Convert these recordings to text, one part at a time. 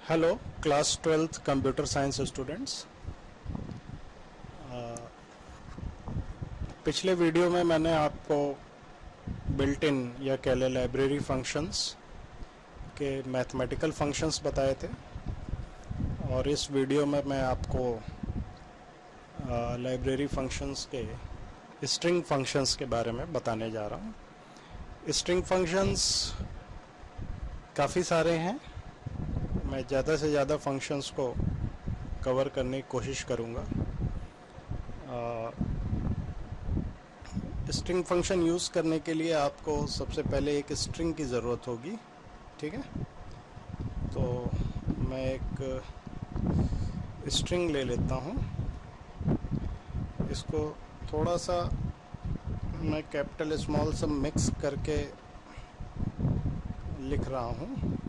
Hello class 12th computer science students. पिछले video में मैंने आपको बिल्ट इन या कह लें लाइब्रेरी फंक्शंस के मैथमेटिकल फंक्शंस बताए थे और इस वीडियो में मैं आपको लाइब्रेरी फंक्शंस के स्ट्रिंग फंक्शंस के बारे में बताने जा रहा हूँ। स्ट्रिंग फंक्शंस काफ़ी सारे हैं, मैं ज़्यादा से ज़्यादा फंक्शंस को कवर करने की कोशिश करूँगा। स्ट्रिंग फंक्शन यूज़ करने के लिए आपको सबसे पहले एक स्ट्रिंग की ज़रूरत होगी, ठीक है। तो मैं एक स्ट्रिंग ले लेता हूँ, इसको थोड़ा सा मैं कैपिटल स्मॉल सब मिक्स करके लिख रहा हूँ।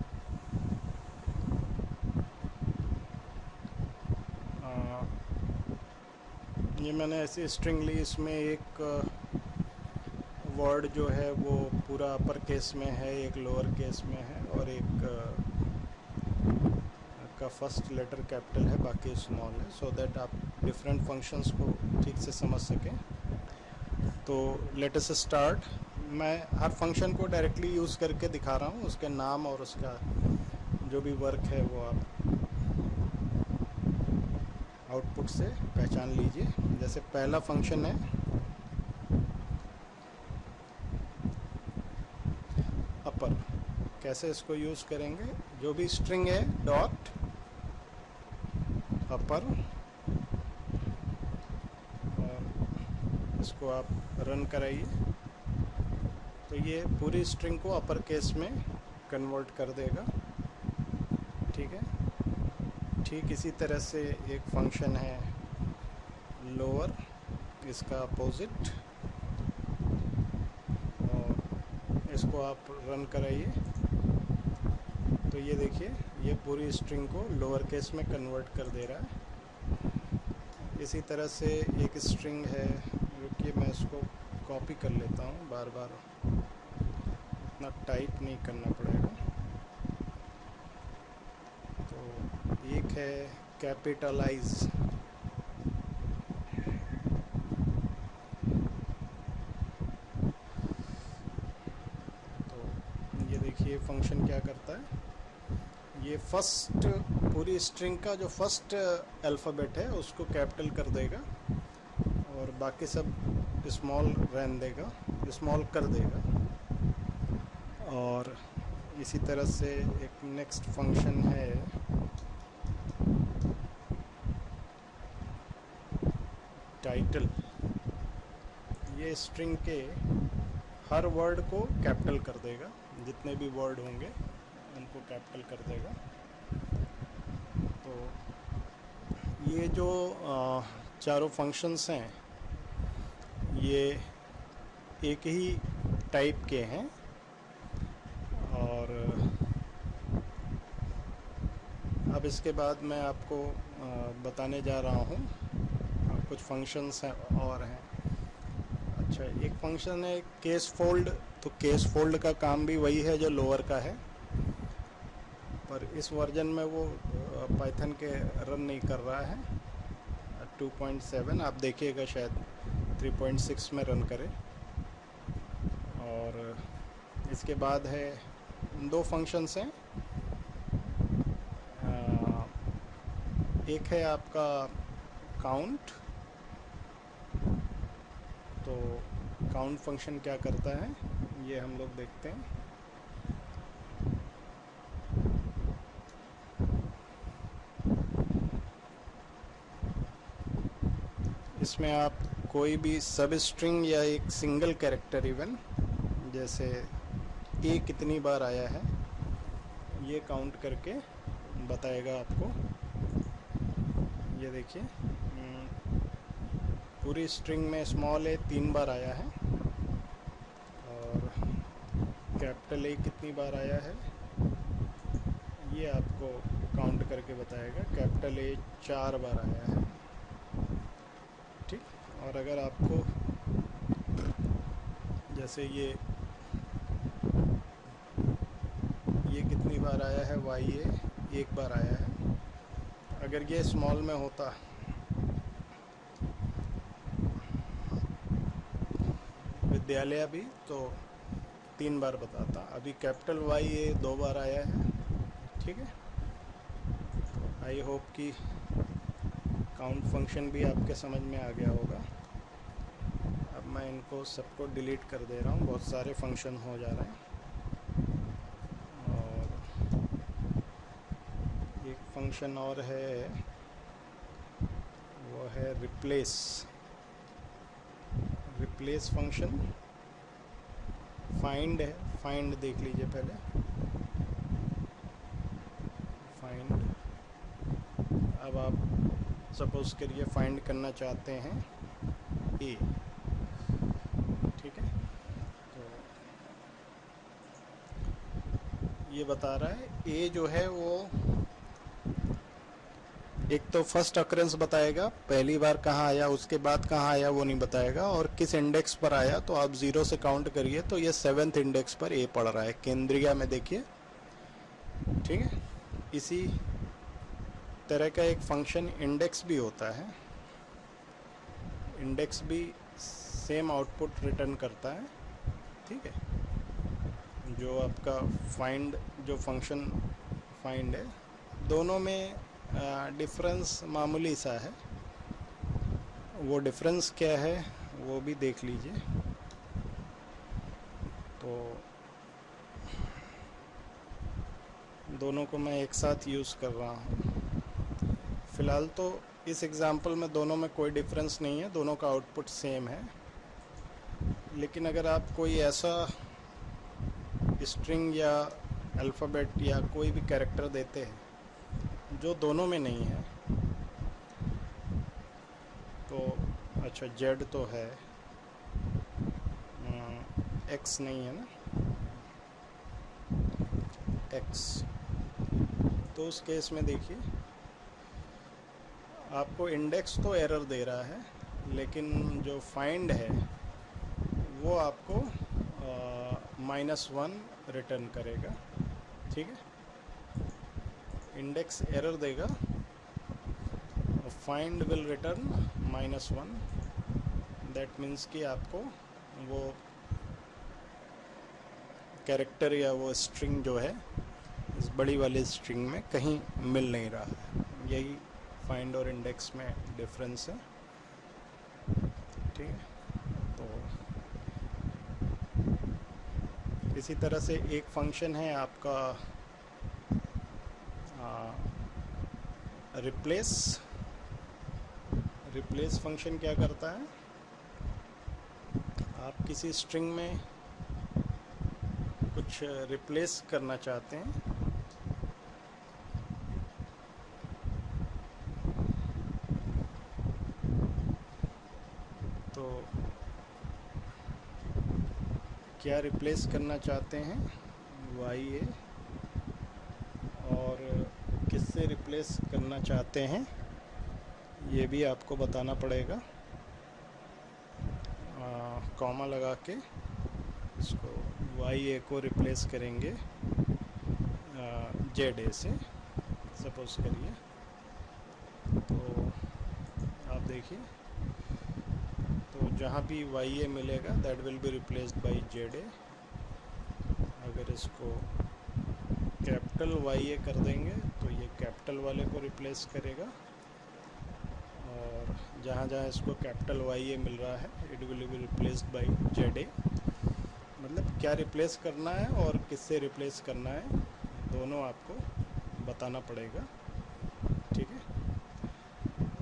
ये मैंने ऐसी स्ट्रिंग ली, इसमें एक वर्ड जो है वो पूरा अपर केस में है, एक लोअर केस में है और एक का फर्स्ट लेटर कैपिटल है, बाकी स्मॉल है, सो दैट आप डिफरेंट फंक्शंस को ठीक से समझ सकें। तो लेट अस स्टार्ट। मैं हर फंक्शन को डायरेक्टली यूज़ करके दिखा रहा हूँ, उसके नाम और उसका जो भी वर्क है वो आप आउटपुट से पहचान लीजिए। जैसे पहला फंक्शन है अपर, कैसे इसको यूज़ करेंगे, जो भी स्ट्रिंग है डॉट अपर, और इसको आप रन कराइए तो ये पूरी स्ट्रिंग को अपर केस में कन्वर्ट कर देगा, ठीक है। ठीक इसी तरह से एक फंक्शन है लोअर, इसका अपोजिट, और इसको आप रन कराइए तो ये देखिए ये पूरी स्ट्रिंग को लोअर केस में कन्वर्ट कर दे रहा है। इसी तरह से एक स्ट्रिंग है, रुकिए मैं इसको कॉपी कर लेता हूँ, बार बार इतना टाइप नहीं करना पड़ेगा। तो एक है कैपिटलाइज, तो ये देखिए फंक्शन क्या करता है, ये फर्स्ट पूरी स्ट्रिंग का जो फर्स्ट अल्फ़ाबेट है उसको कैपिटल कर देगा और बाकी सब स्मॉल रहने देगा, स्मॉल कर देगा। और इसी तरह से एक नेक्स्ट फंक्शन है टाइटल, ये स्ट्रिंग के हर वर्ड को कैपिटल कर देगा, जितने भी वर्ड होंगे उनको कैपिटल कर देगा। तो ये जो चारों फंक्शंस हैं ये एक ही टाइप के हैं और अब इसके बाद मैं आपको बताने जा रहा हूँ कुछ फंक्शंस हैं और हैं। अच्छा, एक फंक्शन है केस फोल्ड, तो केस फोल्ड का काम भी वही है जो लोअर का है, पर इस वर्जन में वो पाइथन के रन नहीं कर रहा है। 2.7 आप देखिएगा शायद 3.6 में रन करे। और इसके बाद है दो फंक्शंस हैं, एक है आपका काउंट, तो काउंट फंक्शन क्या करता है ये हम लोग देखते हैं। इसमें आप कोई भी सब स्ट्रिंग या एक सिंगल कैरेक्टर इवन, जैसे ए कितनी बार आया है ये काउंट करके बताएगा आपको। ये देखिए पूरी स्ट्रिंग में स्मॉल ए 3 बार आया है और कैपिटल ए कितनी बार आया है ये आपको काउंट करके बताएगा। कैपिटल ए 4 बार आया है, ठीक। और अगर आपको जैसे ये कितनी बार आया है वाई ए, एक बार आया है। अगर ये स्मॉल में होता विद्यालय भी तो 3 बार बताता। अभी कैपिटल वाई ये 2 बार आया है। ठीक है, आई होप कि काउंट फंक्शन भी आपके समझ में आ गया होगा। अब मैं इनको सबको डिलीट कर दे रहा हूँ, बहुत सारे फंक्शन हो जा रहे हैं। और एक फंक्शन और है, वो है रिप्लेस फंक्शन। फाइंड है, फाइंड देख लीजिए पहले। फाइंड, अब आप सपोज करिए फाइंड करना चाहते हैं ए। ठीक है, तो ये बता रहा है ए जो है वो एक तो फर्स्ट अकरेंस बताएगा, पहली बार कहाँ आया, उसके बाद कहाँ आया वो नहीं बताएगा, और किस इंडेक्स पर आया। तो आप 0 से काउंट करिए तो ये 7th इंडेक्स पर ए पड़ रहा है, केंद्रीय में देखिए। ठीक है, इसी तरह का एक फंक्शन इंडेक्स भी होता है। इंडेक्स भी सेम आउटपुट रिटर्न करता है। ठीक है, जो आपका फाइंड, जो फंक्शन फाइंड है, दोनों में डिफरेंस मामूली सा है। वो डिफरेंस क्या है वो भी देख लीजिए। तो दोनों को मैं एक साथ यूज़ कर रहा हूँ। फ़िलहाल तो इस एग्ज़ाम्पल में दोनों में कोई डिफरेंस नहीं है, दोनों का आउटपुट सेम है। लेकिन अगर आप कोई ऐसा स्ट्रिंग या अल्फ़ाबेट या कोई भी कैरेक्टर देते हैं जो दोनों में नहीं है, तो अच्छा जेड तो है, एक्स नहीं है ना, एक्स, तो उस केस में देखिए आपको इंडेक्स तो एरर दे रहा है, लेकिन जो फाइंड है वो आपको -1 रिटर्न करेगा। ठीक है, इंडेक्स एरर देगा, find will return -1। That means कि आपको वो कैरेक्टर या वो स्ट्रिंग जो है इस बड़ी वाली स्ट्रिंग में कहीं मिल नहीं रहा है। यही फाइंड और इंडेक्स में डिफरेंस है। ठीक है, तो इसी तरह से एक फंक्शन है आपका रिप्लेस फंक्शन क्या करता है, आप किसी स्ट्रिंग में कुछ रिप्लेस करना चाहते हैं, तो क्या रिप्लेस करना चाहते हैं, वाई ए, और किससे रिप्लेस करना चाहते हैं ये भी आपको बताना पड़ेगा। कॉमा लगा के इसको वाई ए को रिप्लेस करेंगे जेड ए से, सपोज करिए। तो आप देखिए, तो जहाँ भी वाई ए मिलेगा that will be replaced by Z A. अगर इसको कैपिटल वाई ए कर देंगे तो ये कैपिटल वाले को रिप्लेस करेगा, और जहाँ जहाँ इसको कैपिटल वाई ए मिल रहा है it will be replaced by Z A. मतलब क्या रिप्लेस करना है और किससे रिप्लेस करना है दोनों आपको बताना पड़ेगा। ठीक है,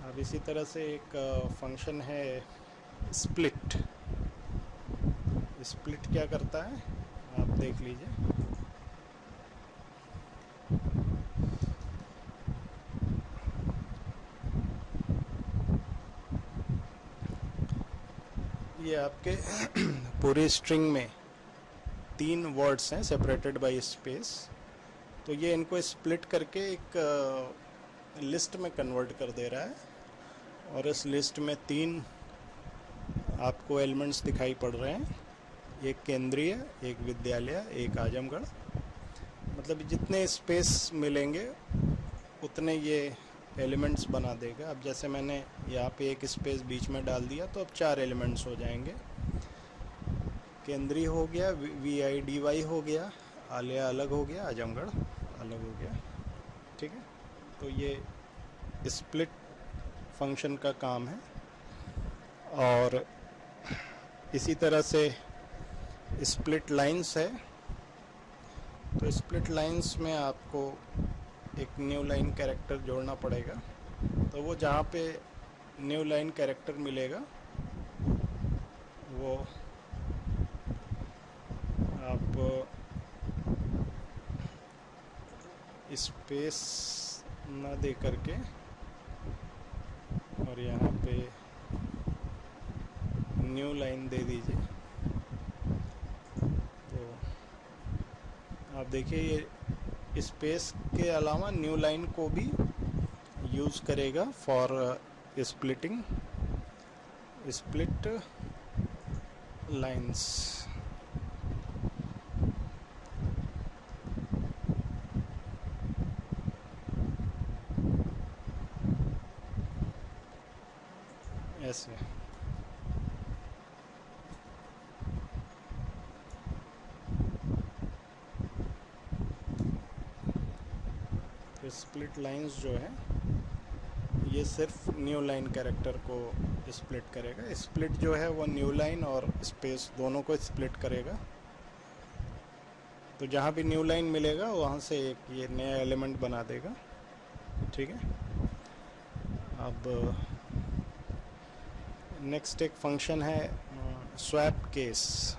अब इसी तरह से एक फंक्शन है स्प्लिट। स्प्लिट क्या करता है आप देख लीजिए। ये आपके पूरी स्ट्रिंग में 3 वर्ड्स हैं सेपरेटेड बाय स्पेस, तो ये इनको स्प्लिट करके एक लिस्ट में कन्वर्ट कर दे रहा है, और इस लिस्ट में 3 आपको एलिमेंट्स दिखाई पड़ रहे हैं, एक केंद्रीय, एक विद्यालय, एक आजमगढ़। मतलब जितने स्पेस मिलेंगे उतने ये एलिमेंट्स बना देगा। अब जैसे मैंने यहाँ पे एक स्पेस बीच में डाल दिया तो अब 4 एलिमेंट्स हो जाएंगे। केंद्रीय हो गया, VIDY हो गया, आलिया अलग हो गया, आजमगढ़ अलग हो गया। ठीक है, तो ये स्प्लिट फंक्शन का काम है। और इसी तरह से स्प्लिट लाइंस है। तो स्प्लिट लाइंस में आपको एक न्यू लाइन कैरेक्टर जोड़ना पड़ेगा। तो वो जहाँ पे न्यू लाइन कैरेक्टर मिलेगा वो आप स्पेस ना दे करके और यहाँ पे न्यू लाइन दे दीजिए। तो आप देखिए ये स्पेस के अलावा न्यू लाइन को भी यूज़ करेगा फॉर स्प्लिटिंग स्प्लिट लाइंस। ऐसे स्प्लिट लाइंस जो है ये सिर्फ न्यू लाइन कैरेक्टर को स्प्लिट करेगा। स्प्लिट जो है वो न्यू लाइन और स्पेस दोनों को स्प्लिट करेगा। तो जहाँ भी न्यू लाइन मिलेगा वहाँ से एक ये नया एलिमेंट बना देगा। ठीक है, अब नेक्स्ट एक फंक्शन है स्वैप केस।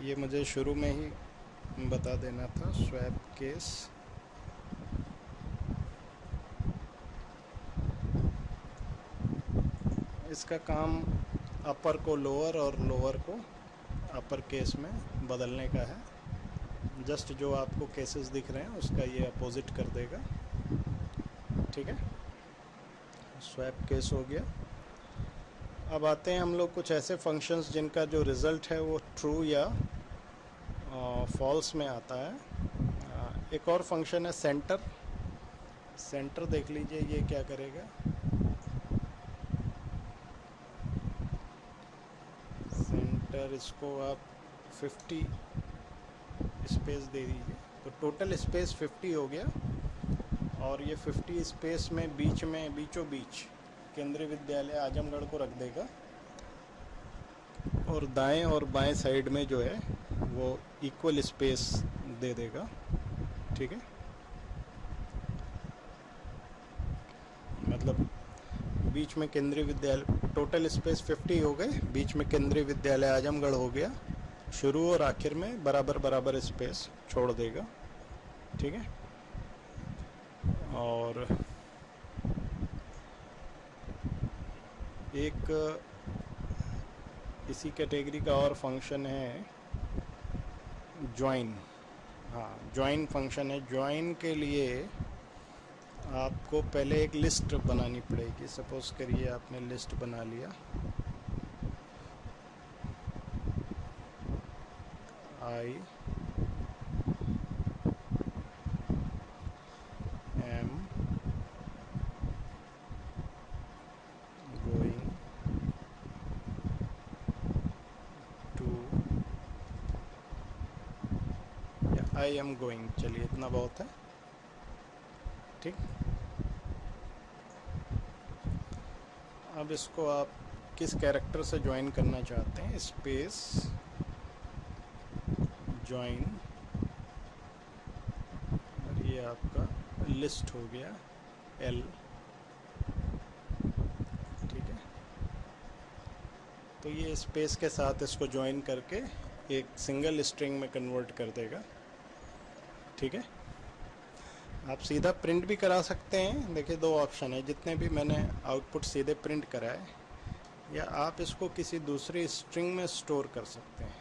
ये मुझे शुरू में ही बता देना था। स्वैप केस इसका काम अपर को लोअर और लोअर को अपर केस में बदलने का है। जस्ट जो आपको केसेस दिख रहे हैं उसका ये अपोजिट कर देगा। ठीक है, स्वैप केस हो गया। अब आते हैं हम लोग कुछ ऐसे फंक्शंस जिनका जो रिज़ल्ट है वो ट्रू या फॉल्स में आता है। एक और फंक्शन है सेंटर। सेंटर देख लीजिए ये क्या करेगा। सेंटर इसको आप 50 स्पेस दे दीजिए तो टोटल स्पेस 50 हो गया। और ये 50 स्पेस में बीचों बीच केंद्रीय विद्यालय आजमगढ़ को रख देगा। और दाएं और बाएं साइड में जो है वो इक्वल स्पेस दे देगा। ठीक है, मतलब बीच में केंद्रीय विद्यालय, टोटल स्पेस 50 हो गए, बीच में केंद्रीय विद्यालय आजमगढ़ हो गया, शुरू और आखिर में बराबर बराबर स्पेस छोड़ देगा। ठीक है, और एक इसी कैटेगरी का और फंक्शन है ज्वाइन। हाँ, ज्वाइन फंक्शन है। ज्वाइन के लिए आपको पहले एक लिस्ट बनानी पड़ेगी। सपोज करिए आपने लिस्ट बना लिया, I am going to, या I am going, चलिए इतना बहुत है। ठीक, अब इसको आप किस कैरेक्टर से ज्वाइन करना चाहते हैं, स्पेस ज्वाइन, और ये आपका लिस्ट हो गया L। ठीक है, तो ये स्पेस के साथ इसको ज्वाइन करके एक सिंगल स्ट्रिंग में कन्वर्ट कर देगा। ठीक है, आप सीधा प्रिंट भी करा सकते हैं। देखिए दो ऑप्शन है, जितने भी मैंने आउटपुट सीधे प्रिंट कराए, या आप इसको किसी दूसरी स्ट्रिंग में स्टोर कर सकते हैं।